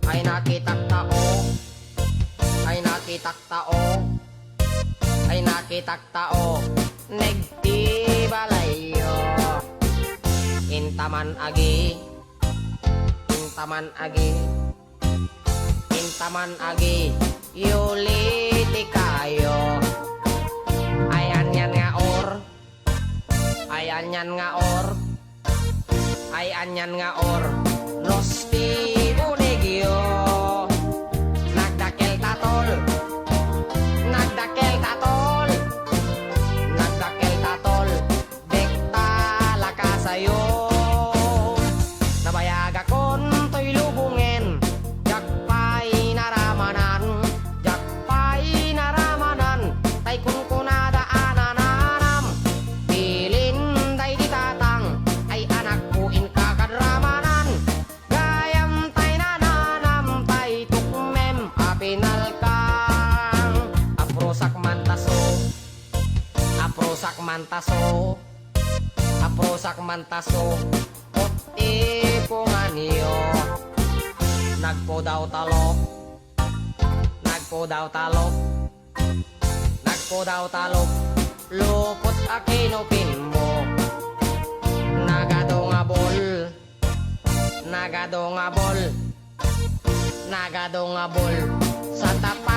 ay nakitaktao, ay nakitaktao, ay nakitaktao, negti balayo. Intaman agi, intaman agi, intaman agi, yuliti kayo. Ayan yan nga or, ayan yan nga or, ayan yan nga or, Nosti Bunegyo. Nagdakel tatol, nagdakel tatol, nagdakel tatol, dekta lakasayo. Nabayaga kon to'y lubungen, jakpay naramanan, jakpay naramanan, tay kun kunada anananam, pilin day di tatang, ay anak ko in kakadramanan, gayam tay nananam, tay tukmem apinalkang, aprosak mantaso, aprosak mantaso, aprosak mantaso, puti punganiyo. Nagpo daw talok, nagpo daw talok, nagpo daw talok, lupot akinupin mo. Nagadongabol, nagadongabol, nagadongabol, sa tapat